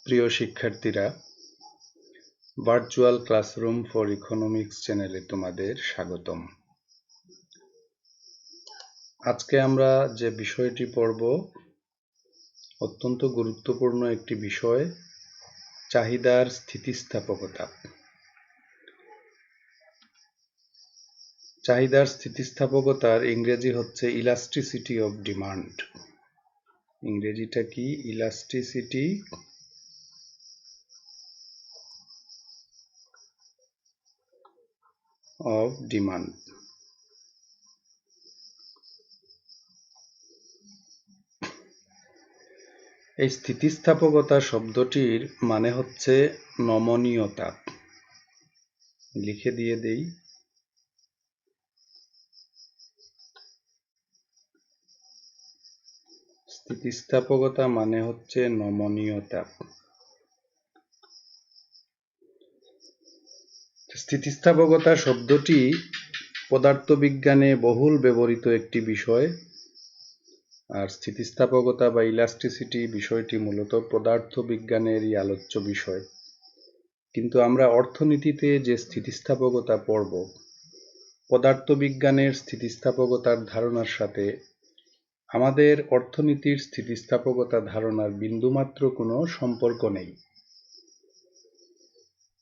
প্রিয় শিক্ষার্থীরা, virtual classroom for economics চ্যানেলে তোমাদের স্বাগতম। আজকে আমরা যে বিষয়টি পড়ব অত্যন্ত গুরুত্বপূর্ণ একটি বিষয়, চাহিদার স্থিতিস্থাপকতা। চাহিদার স্থিতিস্থাপকতার ইংরেজি হচ্ছে ইলাস্টিসিটি অফ ডিমান্ড। ইংরেজিটা কি? Elasticity of demand. এই স্থিতিস্থাপকতা শব্দটির মানে হচ্ছে নমনীয়তা। লিখে দিয়ে দেই, স্থিতিস্থাপকতা মানে হচ্ছে নমনীয়তা। স্থিতিস্থাপকতা শব্দটি পদার্থবিজ্ঞানে বহুল ব্যবহৃত একটি বিষয়, আর স্থিতিস্থাপকতা বা ইলাস্টিসিটি বিষয়টি মূলত পদার্থবিজ্ঞানেরই আলোচ্য বিষয়। কিন্তু আমরা অর্থনীতিতে যে স্থিতিস্থাপকতা পড়ব, পদার্থবিজ্ঞানের স্থিতিস্থাপকতার ধারণার সাথে আমাদের অর্থনীতির স্থিতিস্থাপকতা ধারণার বিন্দুমাত্র কোনো সম্পর্ক নেই।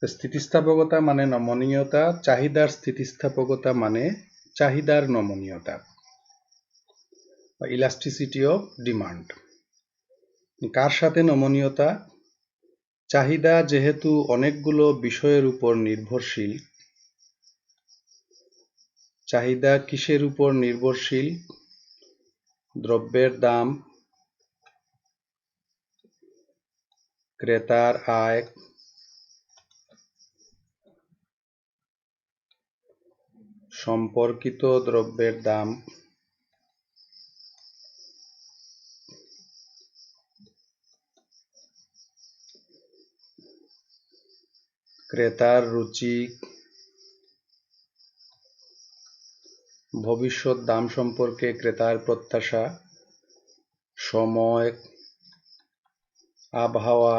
স্থিতিস্থাপকতা মানে নমনীয়তা, চাহিদার স্থিতিস্থাপকতা মানে চাহিদার নমনীয়তা, ইলাস্টিসিটি অফ ডিমান্ড। কার সাথে নমনীয়তা? চাহিদা যেহেতু অনেকগুলো বিষয়ের উপর নির্ভরশীল। চাহিদা কিসের উপর নির্ভরশীল? দ্রব্যের দাম, ক্রেতার আয়, সম্পর্কিত দ্রব্যের দাম, ক্রেতার রুচি, ভবিষ্যৎ দাম সম্পর্কে ক্রেতার প্রত্যাশা, সময়, আবহাওয়া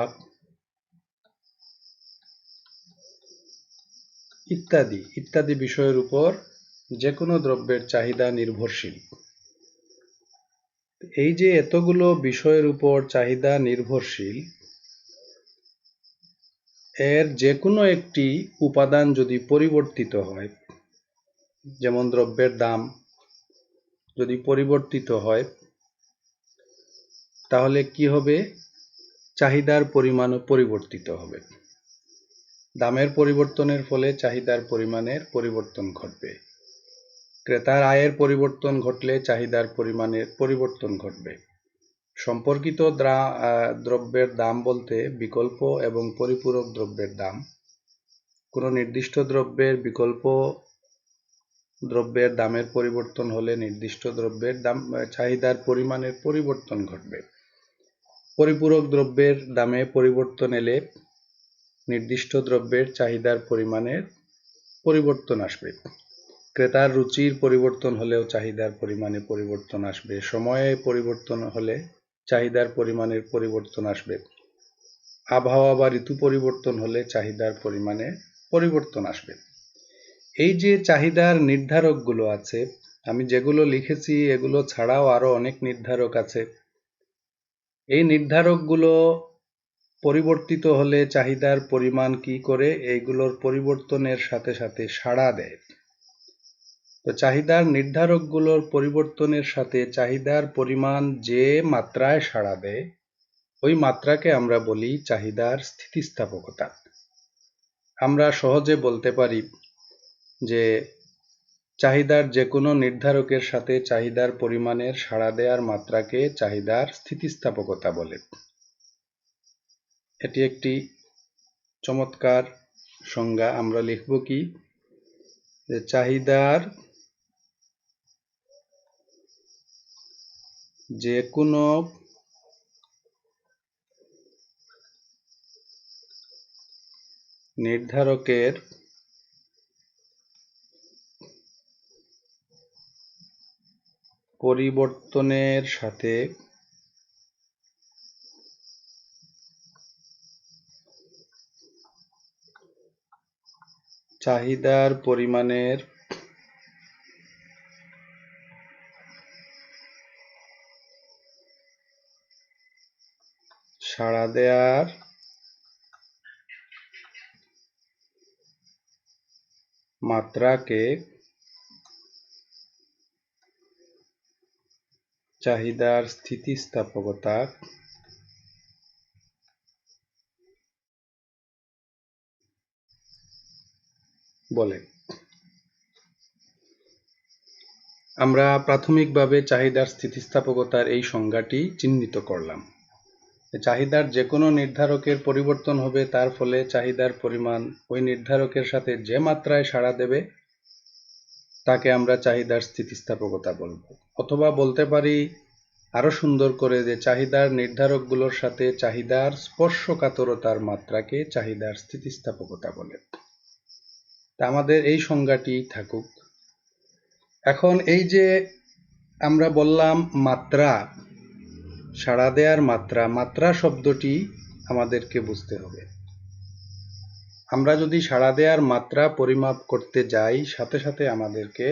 ইত্যাদি ইত্যাদি বিষয়ের উপর যে কোনো দ্রব্যের চাহিদা নির্ভরশীল। এই যে এতগুলো বিষয়ের উপর চাহিদা নির্ভরশীল, এর যে কোনো একটি উপাদান যদি পরিবর্তিত হয়, যেমন দ্রব্যের দাম যদি পরিবর্তিত হয়, তাহলে কি হবে? চাহিদার পরিমাণও পরিবর্তিত হবে। দামের পরিবর্তনের ফলে চাহিদার পরিমাণের পরিবর্তন ঘটবে। ক্রেতার আয়ের পরিবর্তন ঘটলে চাহিদার পরিমাণের পরিবর্তন ঘটবে। সম্পর্কিত দ্রব্যের দাম বলতে বিকল্প এবং পরিপূরক দ্রব্যের দাম। কোনো নির্দিষ্ট দ্রব্যের বিকল্প দ্রব্যের দামের পরিবর্তন হলে নির্দিষ্ট দ্রব্যের দাম চাহিদার পরিমাণের পরিবর্তন ঘটবে। পরিপূরক দ্রব্যের দামে পরিবর্তন এলে নির্দিষ্ট দ্রব্যের চাহিদার পরিমাণের পরিবর্তন আসবে। ক্রেতার রুচির পরিবর্তন হলেও চাহিদার পরিমাণে পরিবর্তন আসবে। সময়ে পরিবর্তন হলে চাহিদার পরিমাণের পরিবর্তন আসবে। আবহাওয়া বা ঋতু পরিবর্তন হলে চাহিদার পরিমাণে পরিবর্তন আসবে। এই যে চাহিদার নির্ধারকগুলো আছে, আমি যেগুলো লিখেছি এগুলো ছাড়াও আরো অনেক নির্ধারক আছে। এই নির্ধারকগুলো পরিবর্তিত হলে চাহিদার পরিমাণ কি করে? এইগুলোর পরিবর্তনের সাথে সাথে সাড়া দেয়। তো চাহিদার নির্ধারকগুলোর পরিবর্তনের সাথে চাহিদার পরিমাণ যে মাত্রায় সাড়া দেয়, ওই মাত্রাকে আমরা বলি চাহিদার স্থিতিস্থাপকতা। আমরা সহজে বলতে পারি যে চাহিদার যে কোনো নির্ধারকের সাথে চাহিদার পরিমাণের সাড়া দেওয়ার মাত্রাকে চাহিদার স্থিতিস্থাপকতা বলে। এটি একটি চমৎকার সংজ্ঞা। আমরা লিখব কি? যে চাহিদার যে কোনো নির্ধারকের পরিবর্তনের সাথে চাহিদার পরিমাণের সাড়া দেয়ার মাত্রাকে চাহিদার স্থিতিস্থাপকতা বলে। আমরা প্রাথমিকভাবে চাহিদার স্থিতিস্থাপকতার এই সংজ্ঞাটি চিহ্নিত করলাম। চাহিদার যে কোনো নির্ধারকের পরিবর্তন হবে, তার ফলে চাহিদার পরিমাণ ওই নির্ধারকের সাথে যে মাত্রায় সাড়া দেবে তাকে আমরা চাহিদার স্থিতিস্থাপকতা বলবো। অথবা বলতে পারি আরো সুন্দর করে যে চাহিদার নির্ধারকগুলোর সাথে চাহিদার স্পর্শকাতরতার মাত্রাকে চাহিদার স্থিতিস্থাপকতা বলে। তা আমাদের এই সংজ্ঞাটি থাকুক। এখন এই যে আমরা বললাম মাত্রা, সাড়া দেয়ার মাত্রা, মাত্রা শব্দটি আমাদেরকে বুঝতে হবে। আমরা যদি সাড়া দেয়ার মাত্রা পরিমাপ করতে যাই, সাথে সাথে আমাদেরকে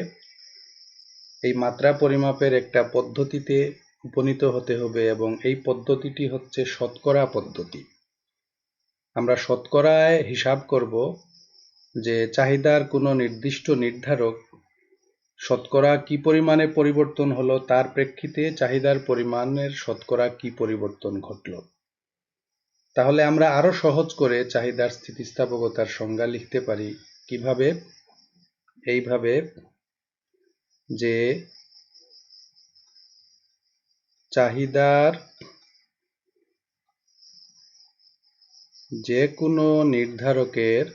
এই মাত্রা পরিমাপের একটা পদ্ধতিতে উপনীত হতে হবে, এবং এই পদ্ধতিটি হচ্ছে শতকরা পদ্ধতি। আমরা শতকরায় হিসাব করব যে চাহিদার কোনো নির্দিষ্ট নির্ধারক শতকরা কি পরিমাণে পরিবর্তন হলো, তার প্রেক্ষিতে চাহিদার পরিমাণের শতকরা কি পরিবর্তন ঘটলো। তাহলে আমরা আরো সহজ করে চাহিদার স্থিতিস্থাপকতার সংজ্ঞা লিখতে পারি কিভাবে? এইভাবে যে চাহিদার যে কোনো নির্ধারকের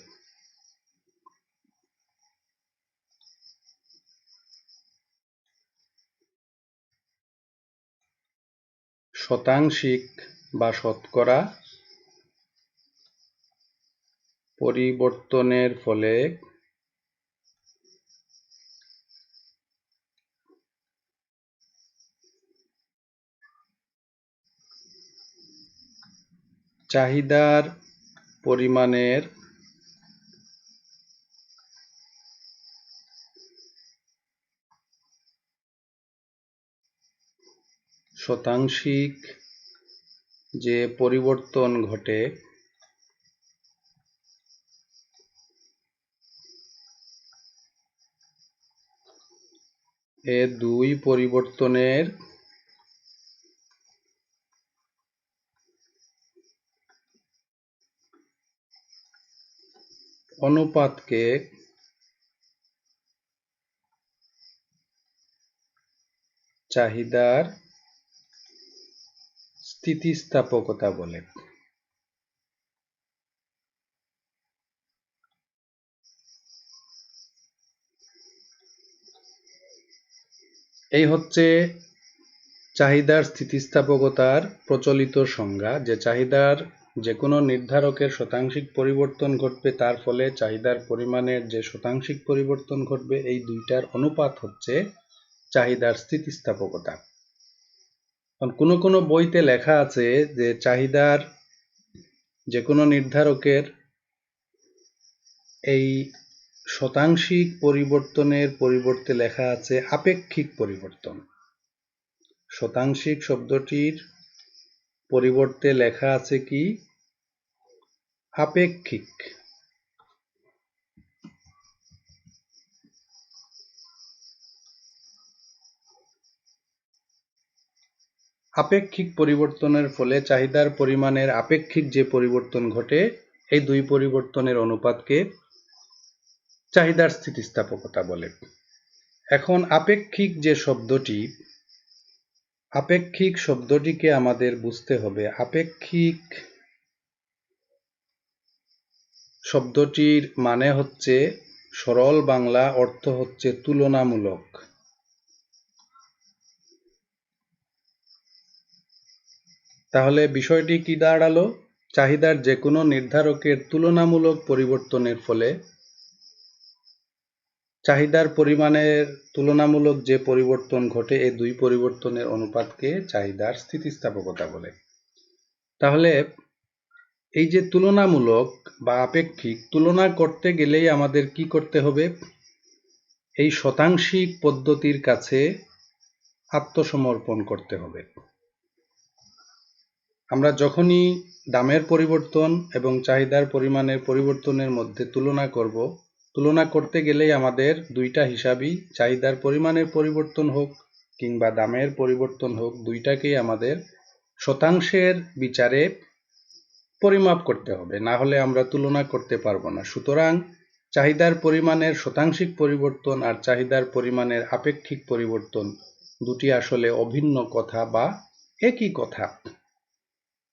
শতাংশিক বা শতকরা পরিবর্তনের ফলে চাহিদার পরিমাণের শতাংশিক যে পরিবর্তন ঘটে এ দুই পরিবর্তনের অনুপাতকে চাহিদার স্থিতিস্থাপকতা বলে। এই হচ্ছে চাহিদার স্থিতিস্থাপকতার প্রচলিত সংজ্ঞা, যে চাহিদার যে কোনো নির্ধারকের শতাংশিক পরিবর্তন ঘটবে, তার ফলে চাহিদার পরিমাণের যে শতাংশিক পরিবর্তন ঘটবে, এই দুইটার অনুপাত হচ্ছে চাহিদার স্থিতিস্থাপকতা। কোনো কোনো বইতে লেখা আছে যে চাহিদার যে কোনো নির্ধারকের এই শতাংশিক পরিবর্তনের পরিবর্তে লেখা আছে আপেক্ষিক পরিবর্তন। শতাংশিক শব্দটির পরিবর্তে লেখা আছে কি? আপেক্ষিক। আপেক্ষিক পরিবর্তনের ফলে চাহিদার পরিমাণের আপেক্ষিক যে পরিবর্তন ঘটে, এই দুই পরিবর্তনের অনুপাতকে চাহিদার স্থিতিস্থাপকতা বলে। এখন আপেক্ষিক যে শব্দটি, আপেক্ষিক শব্দটিকে আমাদের বুঝতে হবে। আপেক্ষিক শব্দটির মানে হচ্ছে, সরল বাংলা অর্থ হচ্ছে তুলনামূলক। তাহলে বিষয়টি কি দাঁড়ালো? চাহিদার যে কোনো নির্ধারকের তুলনামূলক পরিবর্তনের ফলে চাহিদার পরিমাণের তুলনামূলক যে পরিবর্তন ঘটে, এই দুই পরিবর্তনের অনুপাতকে চাহিদার স্থিতিস্থাপকতা বলে। তাহলে এই যে তুলনামূলক বা আপেক্ষিক, তুলনা করতে গেলেই আমাদের কি করতে হবে? এই শতাংশিক পদ্ধতির কাছে আত্মসমর্পণ করতে হবে। আমরা যখনই দামের পরিবর্তন এবং চাহিদার পরিমাণের পরিবর্তনের মধ্যে তুলনা করব, তুলনা করতে গেলেই আমাদের দুইটা হিসাবই, চাহিদার পরিমাণের পরিবর্তন হোক কিংবা দামের পরিবর্তন হোক, দুইটাকেই আমাদের শতাংশের বিচারে পরিমাপ করতে হবে, না হলে আমরা তুলনা করতে পারবো না। সুতরাং চাহিদার পরিমাণের শতাংশিক পরিবর্তন আর চাহিদার পরিমাণের আপেক্ষিক পরিবর্তন দুটি আসলে অভিন্ন কথা বা একই কথা।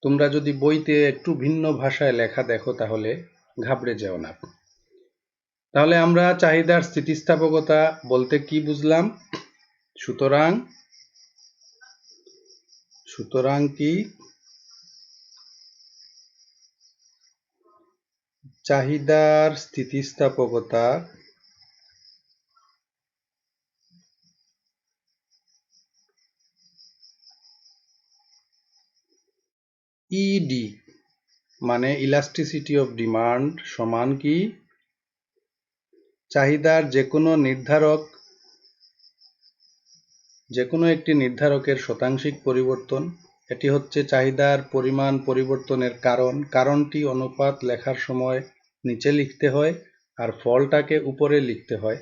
তোমরা যদি বইতে একটু ভিন্ন ভাষায় লেখা দেখো তাহলে ঘাবড়ে যেও না। তাহলে আমরা চাহিদার স্থিতিস্থাপকতা বলতে কি বুঝলাম? সুতরাং কি চাহিদার স্থিতিস্থাপকতা ইডি মানে ইলাস্টিসিটি অফ ডিমান্ড সমান কি চাহিদার যেকোনো একটি নির্ধারকের শতাংশিক পরিবর্তন। এটি হচ্ছে চাহিদার পরিমাণ পরিবর্তনের কারণটি অনুপাত লেখার সময় নিচে লিখতে হয় আর ফলটাকে উপরে লিখতে হয়।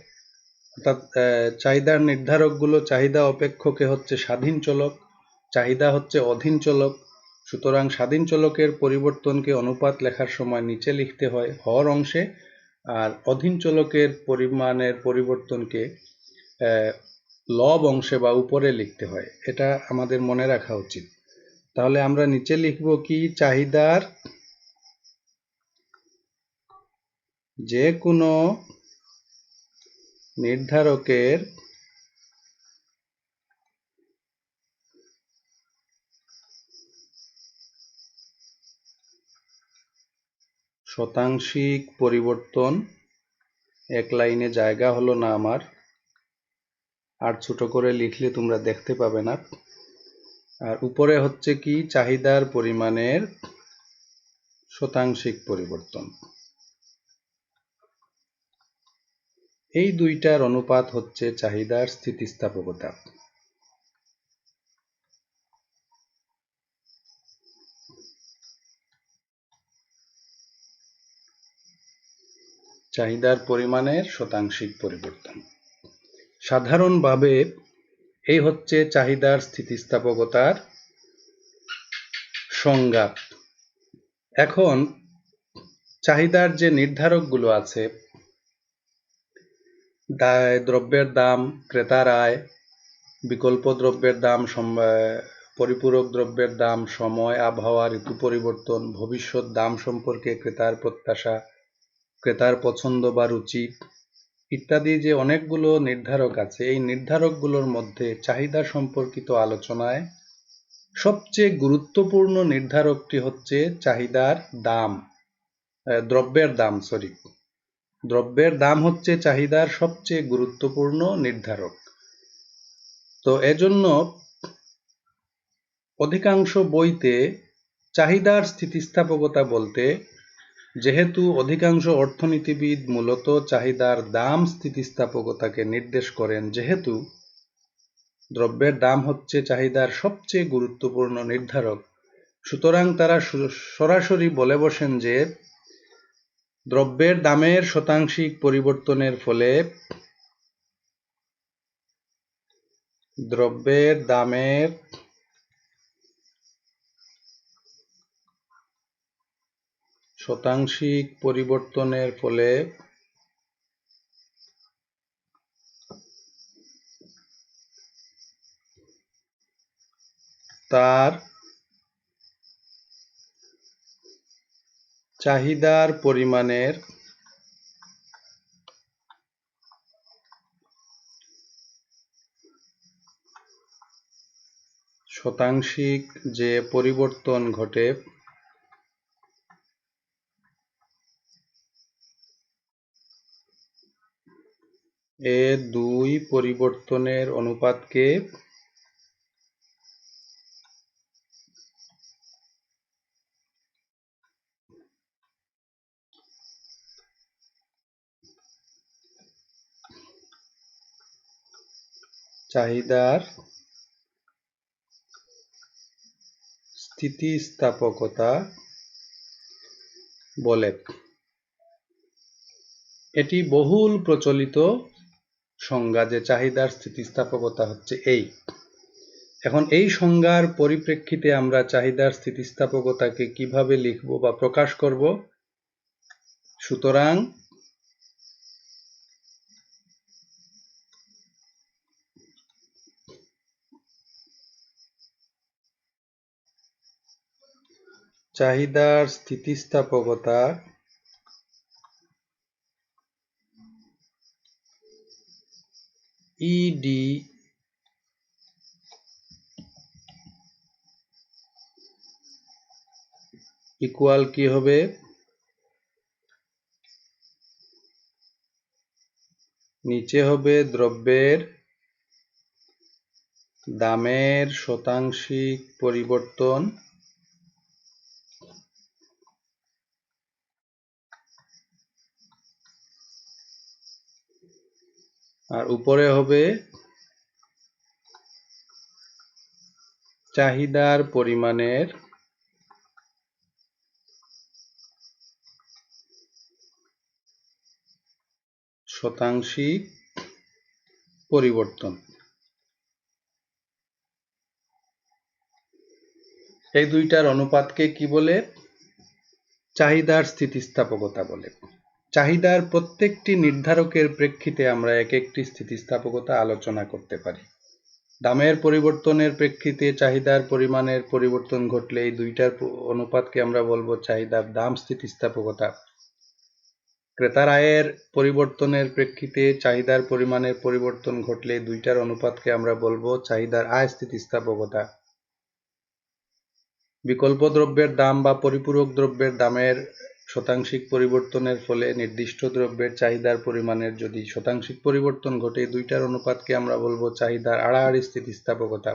অর্থাৎ চাহিদার নির্ধারকগুলো চাহিদা অপেক্ষকে হচ্ছে স্বাধীন চলক, চাহিদা হচ্ছে অধীন চলক। সুতরাং স্বাধীন চলকের পরিবর্তনকে অনুপাত লেখার সময় নিচে লিখতে হয় হর অংশে, আর অধীন চলকের পরিমাণের পরিবর্তনকে লব অংশে বা উপরে লিখতে হয়। এটা আমাদের মনে রাখা উচিত। তাহলে আমরা নিচে লিখব কি, চাহিদার যে কোনো নির্ধারকের শতাংশিক পরিবর্তন, এক লাইনে জায়গা হলো না আমার, আর ছোট করে লিখলে তোমরা দেখতে পাবে না। আর উপরে হচ্ছে কি, চাহিদার পরিমাণের শতাংশিক পরিবর্তন। এই দুইটার অনুপাত হচ্ছে চাহিদার স্থিতিস্থাপকতা। চাহিদার পরিমাণের শতাংশিক পরিবর্তন। সাধারণভাবে এই হচ্ছে চাহিদার স্থিতিস্থাপকতার সংজ্ঞা। এখন চাহিদার যে নির্ধারকগুলো আছে, দ্রব্যের দাম, ক্রেতার আয়, বিকল্প দ্রব্যের দাম, পরিপূরক দ্রব্যের দাম, সময়, আবহাওয়া, ঋতু পরিবর্তন, ভবিষ্যৎ দাম সম্পর্কে ক্রেতার প্রত্যাশা, ক্রেতার পছন্দ বা রুচি ইত্যাদি যে অনেকগুলো নির্ধারক আছে, এই নির্ধারকগুলোর মধ্যে চাহিদা সম্পর্কিত আলোচনায় সবচেয়ে গুরুত্বপূর্ণ নির্ধারকটি হচ্ছে চাহিদার দাম, দ্রব্যের দাম হচ্ছে চাহিদার সবচেয়ে গুরুত্বপূর্ণ নির্ধারক। তো এজন্য অধিকাংশ বইতে চাহিদার স্থিতিস্থাপকতা বলতে, যেহেতু অধিকাংশ অর্থনীতিবিদ মূলত চাহিদার দাম স্থিতিস্থাপকতাকে নির্দেশ করেন, যেহেতু দ্রব্যের দাম হচ্ছে চাহিদার সবচেয়ে গুরুত্বপূর্ণ নির্ধারক, সুতরাং তারা সরাসরি বলে বসেন যে দ্রব্যের দামের শতাংশিক পরিবর্তনের ফলে দ্রব্যের দামের শতাংশিক পরিবর্তনের ফলে তার চাহিদার পরিমাণের শতাংশিক যে পরিবর্তন ঘটে এ দুই পরিবর্তনের অনুপাতকে চাহিদার স্থিতিস্থাপকতা বলে। এটি বহুল প্রচলিত সংজ্ঞা যে চাহিদার স্থিতিস্থাপকতা হচ্ছে এই। এখন এই সংজ্ঞার পরিপ্রেক্ষিতে আমরা চাহিদার স্থিতিস্থাপকতাকে কিভাবে লিখব বা প্রকাশ করব? সুতরাং চাহিদার স্থিতিস্থাপকতা ইডি ইকুয়াল কি হবে? নিচে হবে দ্রব্যের দামের শতাংশিক পরিবর্তন আর উপরে হবে চাহিদার পরিমাণের শতাংশিক পরিবর্তন। এই দুইটার অনুপাতকে কি বলে? চাহিদার স্থিতিস্থাপকতা বলে। চাহিদার প্রত্যেকটি নির্ধারকের প্রেক্ষিতে আমরা এক একটি স্থিতিস্থাপকতা আলোচনা করতে পারি। দামের পরিবর্তনের প্রেক্ষিতে চাহিদার পরিমাণের পরিবর্তন ঘটলে এই দুইটার অনুপাতকে আমরা বলবো চাহিদার দাম স্থিতিস্থাপকতা। ক্রেতার আয়ের পরিবর্তনের প্রেক্ষিতে চাহিদার পরিমাণের পরিবর্তন ঘটলে দুইটার অনুপাতকে আমরা বলবো চাহিদার আয় স্থিতিস্থাপকতা। বিকল্প দ্রব্যের দাম বা পরিপূরক দ্রব্যের দামের শতাংশিক পরিবর্তনের ফলে নির্দিষ্ট দ্রব্যের চাহিদার পরিমাণের যদি শতাংশিক পরিবর্তন ঘটে দুইটার অনুপাতকে আমরা বলবো চাহিদার আড়াআড়ি স্থিতিস্থাপকতা।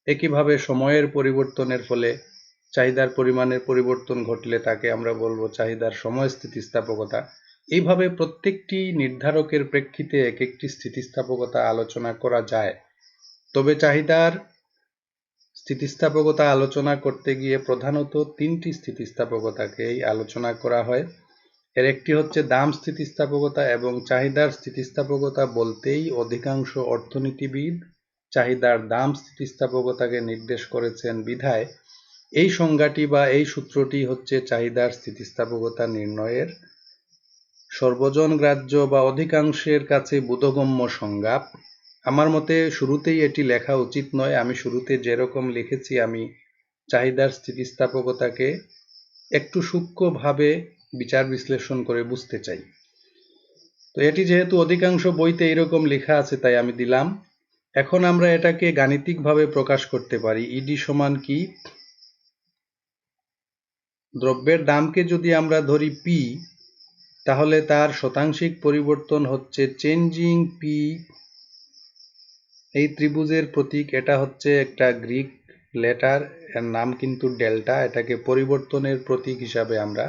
একইভাবে সময়ের পরিবর্তনের ফলে চাহিদার পরিমাণের পরিবর্তন ঘটলে তাকে আমরা বলবো চাহিদার সময় স্থিতিস্থাপকতা। এইভাবে প্রত্যেকটি নির্ধারকের প্রেক্ষিতে এক একটি স্থিতিস্থাপকতা আলোচনা করা যায়। তবে চাহিদার স্থিতিস্থাপকতা আলোচনা করতে গিয়ে প্রধানত তিনটি স্থিতিস্থাপকতাকেই আলোচনা করা হয়। এর একটি হচ্ছে দাম স্থিতিস্থাপকতা এবং চাহিদার স্থিতিস্থাপকতা বলতেই অধিকাংশ অর্থনীতিবিদ চাহিদার দাম স্থিতিস্থাপকতাকে নির্দেশ করেছেন বিধায় এই সংজ্ঞাটি বা এই সূত্রটি হচ্ছে চাহিদার স্থিতিস্থাপকতা নির্ণয়ের সর্বজনগ্রাহ্য বা অধিকাংশের কাছে বোধগম্য সংজ্ঞা। আমার মতে শুরুতেই এটি লেখা উচিত নয়। আমি শুরুতে যেরকম লিখেছি আমি চাহিদার স্থিতিস্থাপকতাকে একটু সূক্ষ্মভাবে বিচার বিশ্লেষণ করে বুঝতে চাই। তো এটি যেহেতু অধিকাংশ বইতে এরকম লেখা আছে তাই আমি দিলাম। এখন আমরা এটাকে গাণিতিকভাবে প্রকাশ করতে পারি। ইডি সমান কি? দ্রব্যের দামকে যদি আমরা ধরি পি, তাহলে তার শতাংশিক পরিবর্তন হচ্ছে চেঞ্জিং পি। এই ত্রিভুজের প্রতীক এটা হচ্ছে একটা গ্রিক লেটার, এর নাম কিন্তু ডেল্টা। এটাকে পরিবর্তনের প্রতীক হিসাবে আমরা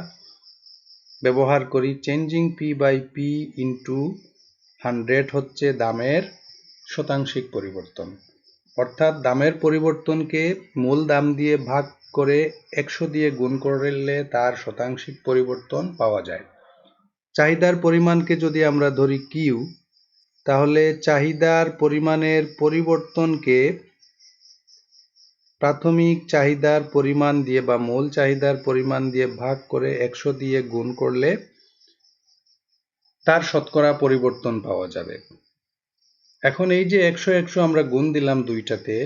ব্যবহার করি। Changing P by P into 100 হচ্ছে দামের শতাংশিক পরিবর্তন। অর্থাৎ দামের পরিবর্তনকে মূল দাম দিয়ে ভাগ করে 100 দিয়ে গুণ করলে তার শতাংশিক পরিবর্তন পাওয়া যায়। চাহিদার পরিমাণকে যদি আমরা ধরি কিউ, তাহলে চাহিদার পরিমাণের পরিবর্তনকে প্রাথমিক চাহিদার পরিমাণ দিয়ে বা মূল চাহিদার পরিমাণ দিয়ে ভাগ করে 100 দিয়ে গুণ করলে তার শতকরা পরিবর্তন পাওয়া যাবে। এখন এই যে 100 আমরা গুণ দিলাম দুইটাতে,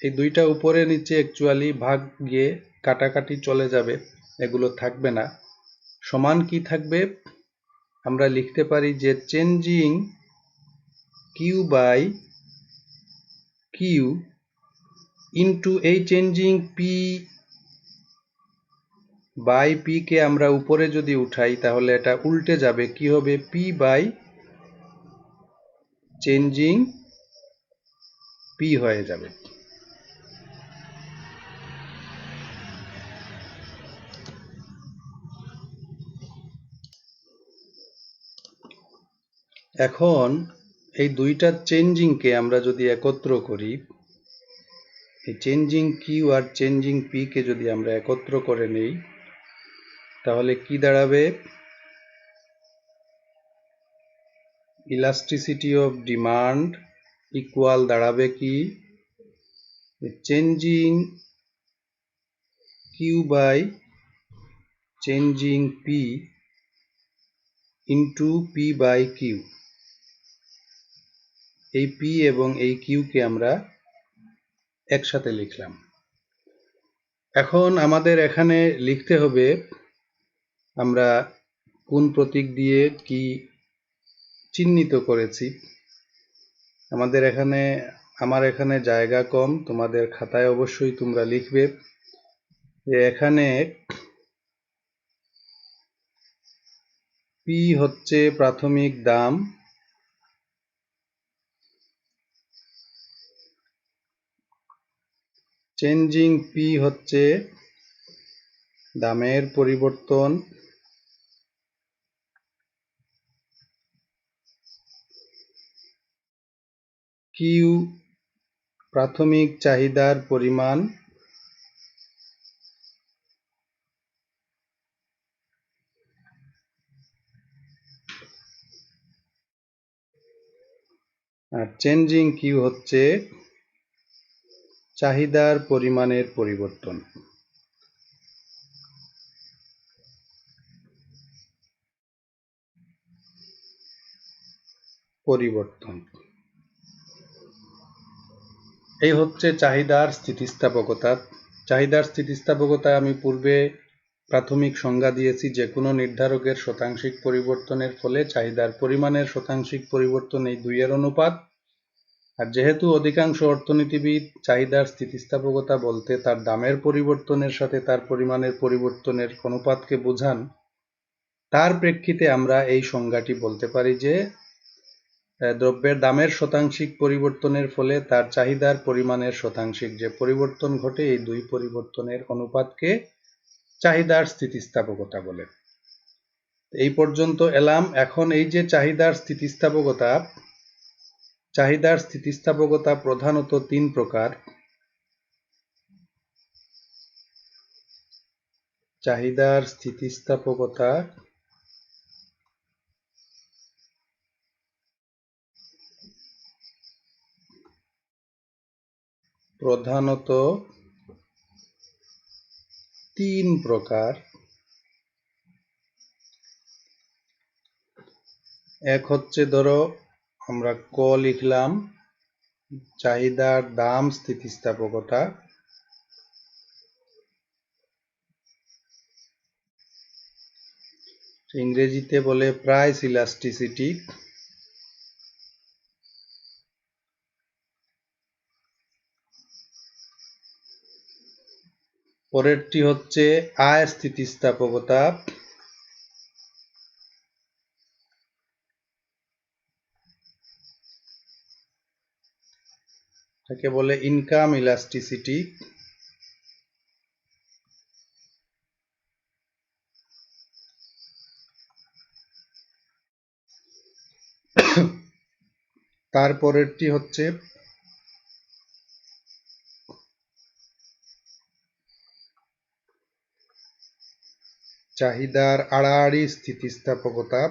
এই দুইটা উপরে নিচে অ্যাকচুয়ালি ভাগ গিয়ে কাটাকাটি চলে যাবে, এগুলো থাকবে না। সমান কি থাকবে? আমরা লিখতে পারি যে changing Q by q into এই চেঞ্জিং পি বাই পি কে আমরা উপরে যদি উঠাই তাহলে এটা উল্টে যাবে। কি হবে? পি বাই চেঞ্জিং পি হয়ে যাবে। এখন এই দুইটা চেঞ্জিংকে আমরা যদি একত্র করি, এই changing Q R changing P K যদি আমরা একত্র করে নেই, তাহলে কি দাঁড়াবে? ইলাস্টিসিটি অফ ডিমান্ড ইকুয়াল দাঁড়াবে কি? Changing Q by changing P into P by Q. এই পি এবং এই কিউকে আমরা একসাথে লিখলাম। এখন আমাদের এখানে লিখতে হবে আমরা কোন প্রতীক দিয়ে কি চিহ্নিত করেছি। আমার এখানে জায়গা কম, তোমাদের খাতায় অবশ্যই তোমরা লিখবে যে এখানে পি হচ্ছে প্রাথমিক দাম, চেঞ্জিং পি হচ্ছে দামের পরিবর্তন, কিউ প্রাথমিক চাহিদার পরিমাণ, আর চেঞ্জিং কিউ হচ্ছে চাহিদার পরিমাণের পরিবর্তন। এই হচ্ছে চাহিদার স্থিতিস্থাপকতা। চাহিদার স্থিতিস্থাপকতায় আমি পূর্বে প্রাথমিক সংজ্ঞা দিয়েছি, যে কোনো নির্ধারকের শতাংশিক পরিবর্তনের ফলে চাহিদার পরিমাণের শতাংশিক পরিবর্তন এই দুইয়ের অনুপাত। আর যেহেতু অধিকাংশ অর্থনীতিবিদ চাহিদার স্থিতিস্থাপকতা বলতে তার দামের পরিবর্তনের সাথে তার পরিমাণের পরিবর্তনের অনুপাতকে বোঝান, তার প্রেক্ষিতে আমরা এই সংজ্ঞাটি বলতে পারি যে দ্রব্যের দামের শতাংশিক পরিবর্তনের ফলে তার চাহিদার পরিমাণের শতাংশিক যে পরিবর্তন ঘটে, এই দুই পরিবর্তনের অনুপাতকে চাহিদার স্থিতিস্থাপকতা বলে। এই পর্যন্ত এলাম। এখন এই যে চাহিদার স্থিতিস্থাপকতা প্রধানত তিন প্রকার। চাহিদার স্থিতিস্থাপকতা প্রধানত তিন প্রকার। এক হচ্ছে, ধরো আমরা ক লিখলাম, চাহিদার দাম স্থিতিস্থাপকতা। ইংরেজিতে বলে প্রাইস ইলাস্টিসিটি। পরেরটি হচ্ছে আয় স্থিতিস্থাপকতা। এটাকে বলে ইনকাম ইলাস্টিসিটি। তারপরেরটি হচ্ছে চাহিদার আড়াআড়ি স্থিতিস্থাপকতা।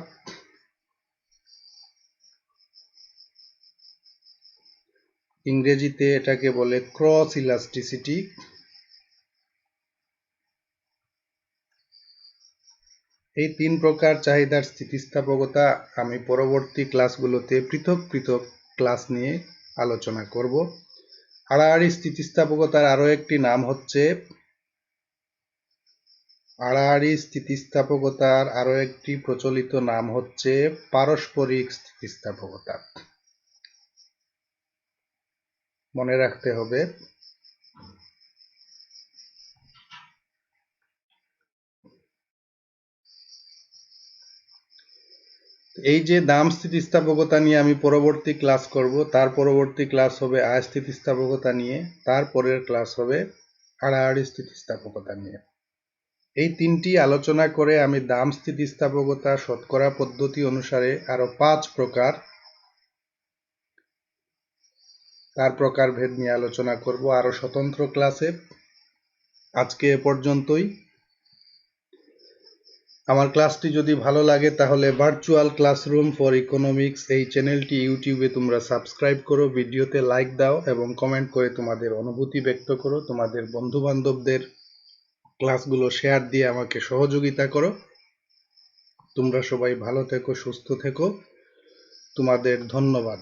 ইংরেজিতে এটাকে বলে ক্রস ইলাস্টিসিটি। এই তিন প্রকার চাহিদার স্থিতিস্থাপকতা আমি পরবর্তী ক্লাসগুলোতে পৃথক পৃথক ক্লাস নিয়ে আলোচনা করব। আড়াআড়ি স্থিতিস্থাপকতার আরো একটি নাম হচ্ছে প্রচলিত নাম হচ্ছে পারস্পরিক স্থিতিস্থাপকতা। মনে রাখতে হবে। এই যে দাম স্থিতিস্থাপকতা নিয়ে আমি পরবর্তী ক্লাস করব, তার পরবর্তী ক্লাস হবে আয় স্থিতিস্থাপকতা নিয়ে, তারপরের ক্লাস হবে আড়াআড়ি স্থিতিস্থাপকতা নিয়ে। এই তিনটি আলোচনা করে আমি দাম স্থিতিস্থাপকতা শতকরা পদ্ধতি অনুসারে আরো 5 প্রকার তার প্রকারভেদ নিয়ে আলোচনা করব আরো স্বতন্ত্র ক্লাসে। আজকে এ পর্যন্তই। আমার ক্লাসটি যদি ভালো লাগে তাহলে ভার্চুয়াল ক্লাসরুম ফর ইকোনমিক্স এই চ্যানেলটি ইউটিউবে তোমরা সাবস্ক্রাইব করো, ভিডিওতে লাইক দাও এবং কমেন্ট করে তোমাদের অনুভূতি ব্যক্ত করো। তোমাদের বন্ধু বান্ধবদের ক্লাসগুলো শেয়ার দিয়ে আমাকে সহযোগিতা করো। তোমরা সবাই ভালো থেকো, সুস্থ থেকো। তোমাদের ধন্যবাদ।